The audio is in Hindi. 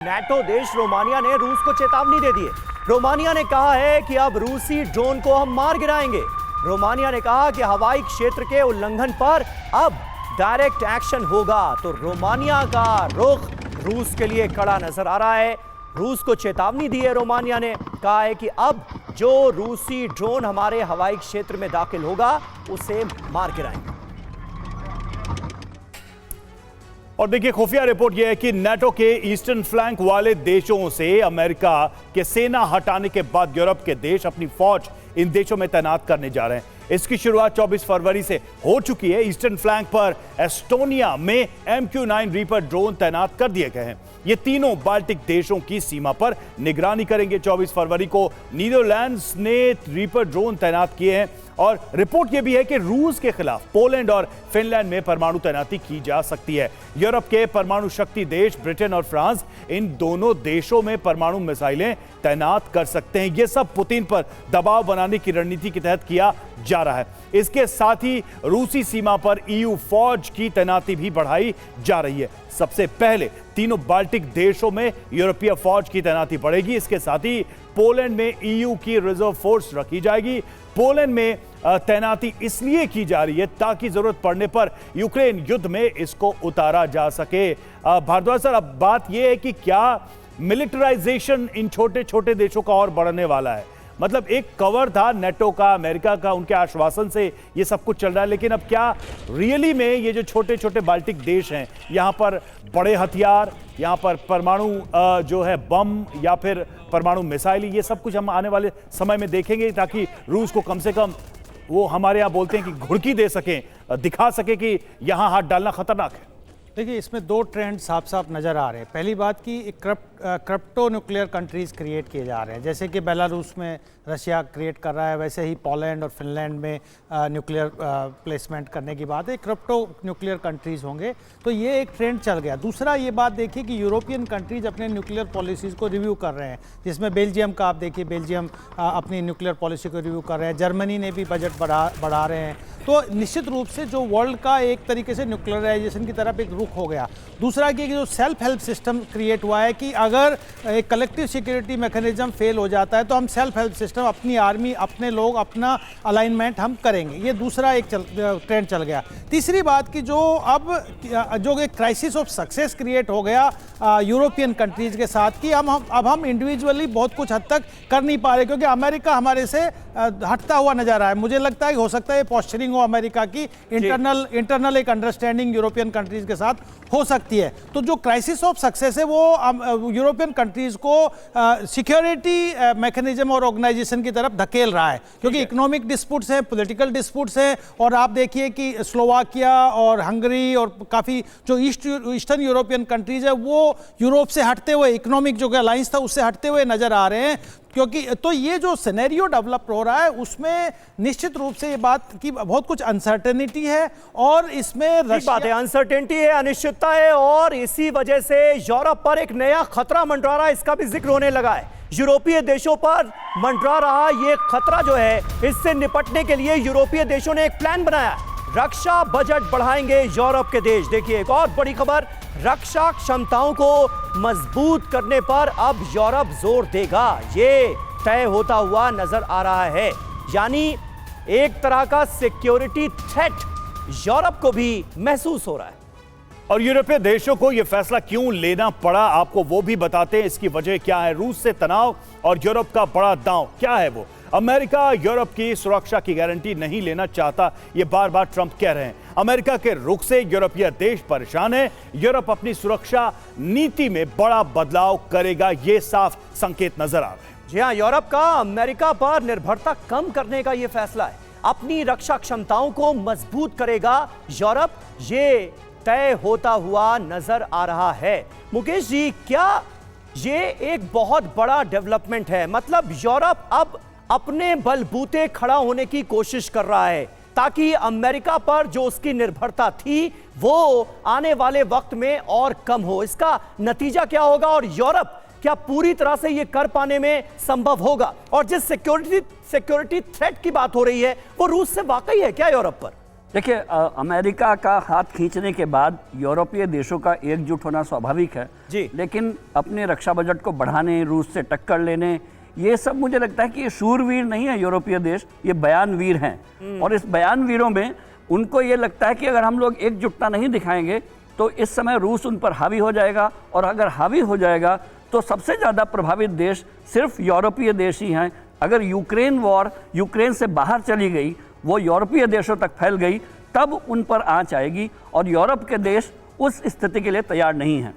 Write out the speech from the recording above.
नाटो देश रोमानिया ने रूस को चेतावनी दे दी है। रोमानिया ने कहा है कि अब रूसी ड्रोन को हम मार गिराएंगे। रोमानिया ने कहा कि हवाई क्षेत्र के उल्लंघन पर अब डायरेक्ट एक्शन होगा। तो रोमानिया का रुख रूस के लिए कड़ा नजर आ रहा है। रूस को चेतावनी दी है। रोमानिया ने कहा है कि अब जो रूसी ड्रोन हमारे हवाई क्षेत्र में दाखिल होगा उसे मार गिराएंगे। और देखिए, खुफिया रिपोर्ट यह है कि नाटो के ईस्टर्न फ्लैंक वाले देशों से अमेरिका के सेना हटाने के बाद यूरोप के देश अपनी फौज इन देशों में तैनात करने जा रहे हैं। इसकी शुरुआत 24 फरवरी से हो चुकी है। ईस्टर्न फ्लैंक पर एस्टोनिया में MQ-9 रीपर ड्रोन तैनात कर दिए गए हैं। ये तीनों बाल्टिक देशों की सीमा पर निगरानी करेंगे। 24 फरवरी को नीदरलैंड्स ने रीपर ड्रोन तैनात किए हैं। और रिपोर्ट यह भी है कि रूस के खिलाफ पोलैंड और फिनलैंड में परमाणु तैनाती की जा सकती है। यूरोप के परमाणु शक्ति देश ब्रिटेन और फ्रांस इन दोनों देशों में परमाणु मिसाइलें तैनात कर सकते हैं। यह सब पुतिन पर दबाव बनाने की रणनीति के तहत किया जा रहा है। इसके साथ ही रूसी सीमा पर EU फौज की तैनाती भी बढ़ाई जा रही है। सबसे पहले तीनों बाल्टिक देशों में यूरोपीय फौज की तैनाती बढ़ेगी। इसके साथ ही पोलैंड में EU की रिजर्व फोर्स रखी जाएगी। पोलैंड में तैनाती इसलिए की जा रही है ताकि जरूरत पड़ने पर यूक्रेन युद्ध में इसको उतारा जा सके। भारद्वाज सर, अब बात यह है कि क्या मिलिटराइजेशन इन छोटे छोटे देशों का और बढ़ने वाला है? मतलब एक कवर था नाटो का, अमेरिका का, उनके आश्वासन से ये सब कुछ चल रहा है, लेकिन अब क्या रियली में ये जो छोटे छोटे बाल्टिक देश हैं, यहाँ पर बड़े हथियार, यहाँ पर परमाणु जो है बम या फिर परमाणु मिसाइल, ये सब कुछ हम आने वाले समय में देखेंगे ताकि रूस को कम से कम वो हमारे यहाँ बोलते हैं कि घुड़की दे सकें, दिखा सके कि यहाँ हाथ डालना खतरनाक है। देखिए, इसमें दो ट्रेंड साफ साफ नज़र आ रहे हैं। पहली बात कि क्रिप्टो न्यूक्लियर कंट्रीज़ क्रिएट किए जा रहे हैं। जैसे कि बेलारूस में रशिया क्रिएट कर रहा है, वैसे ही पोलैंड और फिनलैंड में न्यूक्लियर प्लेसमेंट करने की बात है। क्रिप्टो न्यूक्लियर कंट्रीज़ होंगे, तो ये एक ट्रेंड चल गया। दूसरा ये बात देखिए कि यूरोपियन कंट्रीज़ अपने न्यूक्लियर पॉलिसीज़ को रिव्यू कर रहे हैं, जिसमें बेल्जियम का आप देखिए, बेल्जियम अपनी न्यूक्लियर पॉलिसी को रिव्यू कर रहे हैं। जर्मनी ने भी बजट बढ़ा रहे हैं। तो निश्चित रूप से जो वर्ल्ड का एक तरीके से न्यूक्लियराइजेशन की तरफ एक रुख हो गया। दूसरा कि जो सेल्फ हेल्प सिस्टम क्रिएट हुआ है कि अगर एक कलेक्टिव सिक्योरिटी मैकेनिज्म फेल हो जाता है तो हम सेल्फ हेल्प सिस्टम, अपनी आर्मी, अपने लोग, अपना अलाइनमेंट हम करेंगे। ये दूसरा एक ट्रेंड चल गया। तीसरी बात कि जो एक क्राइसिस ऑफ सक्सेस क्रिएट हो गया यूरोपियन कंट्रीज के साथ कि अब हम इंडिविजुअली बहुत कुछ हद तक कर नहीं पा रहे, क्योंकि अमेरिका हमारे से हटता हुआ नजर आ रहा है। मुझे लगता है कि हो सकता है पोस्चरिंग हो अमेरिका की, इंटरनल एक अंडरस्टैंडिंग यूरोपियन कंट्रीज के साथ हो सकती है। तो जो क्राइसिस ऑफ सक्सेस है वो यूरोपियन कंट्रीज को सिक्योरिटी मैकेनिज्म और ऑर्गेनाइजेशन की तरफ धकेल रहा है, क्योंकि इकोनॉमिक डिस्प्यूट्स हैं, पॉलिटिकल डिस्प्यूट्स हैं। और आप देखिए कि स्लोवाकिया और हंगरी और काफ़ी जो ईस्टर्न यूरोपियन कंट्रीज है वो यूरोप से हटते हुए, इकोनॉमिक जो अलायंस था उससे हटते हुए नजर आ रहे हैं। क्योंकि तो ये जो सिनेरियो डेवलप हो रहा है उसमें निश्चित रूप से ये बात की बहुत कुछ अनसर्टेनिटी है, और इसमें बात है, अनसर्टेनिटी है, अनिश्चितता है, और इसी वजह से यूरोप पर एक नया खतरा मंडरा रहा है। इसका भी जिक्र होने लगा है। यूरोपीय देशों पर मंडरा रहा ये खतरा जो है, इससे निपटने के लिए यूरोपीय देशों ने एक प्लान बनाया। रक्षा बजट बढ़ाएंगे यूरोप के देश। देखिए, एक और बड़ी खबर, रक्षा क्षमताओं को मजबूत करने पर अब यूरोप जोर देगा। ये तय होता हुआ नजर आ रहा है। यानी एक तरह का सिक्योरिटी थ्रेट यूरोप को भी महसूस हो रहा है। और यूरोपीय देशों को यह फैसला क्यों लेना पड़ा, आपको वो भी बताते हैं। इसकी वजह क्या है? रूस से तनाव और यूरोप का बड़ा दांव क्या है वो? अमेरिका यूरोप की सुरक्षा की गारंटी नहीं लेना चाहता, ये बार बार ट्रंप कह रहे हैं। अमेरिका के रुख से यूरोपीय देश परेशान है। यूरोप अपनी सुरक्षा नीति में बड़ा बदलाव करेगा, ये साफ संकेत नजर आ रहे हैं। जी हां, यूरोप का अमेरिका पर निर्भरता कम करने का यह फैसला है। अपनी रक्षा क्षमताओं को मजबूत करेगा यूरोप, ये तय होता हुआ नजर आ रहा है। मुकेश जी, क्या ये एक बहुत बड़ा डेवलपमेंट है? मतलब यूरोप अब अपने बलबूते खड़ा होने की कोशिश कर रहा है ताकि अमेरिका पर जो उसकी निर्भरता थी वो आने वाले वक्त में और कम हो। इसका नतीजा क्या होगा, और यूरोप क्या पूरी तरह से ये कर पाने में संभव होगा? और जिस सिक्योरिटी थ्रेट की बात हो रही है वो रूस से वाकई है क्या यूरोप पर? देखिए, अमेरिका का हाथ खींचने के बाद यूरोपीय देशों का एकजुट होना स्वाभाविक है जी। लेकिन अपने रक्षा बजट को बढ़ाने, रूस से टक्कर लेने, ये सब मुझे लगता है कि ये शूरवीर नहीं है यूरोपीय देश, ये बयानवीर हैं। और इस बयानवीरों में उनको ये लगता है कि अगर हम लोग एकजुटता नहीं दिखाएंगे तो इस समय रूस उन पर हावी हो जाएगा, और अगर हावी हो जाएगा तो सबसे ज़्यादा प्रभावित देश सिर्फ यूरोपीय देश ही हैं। अगर यूक्रेन वॉर यूक्रेन से बाहर चली गई, वो यूरोपीय देशों तक फैल गई, तब उन पर आंच आएगी, और यूरोप के देश उस स्थिति के लिए तैयार नहीं हैं।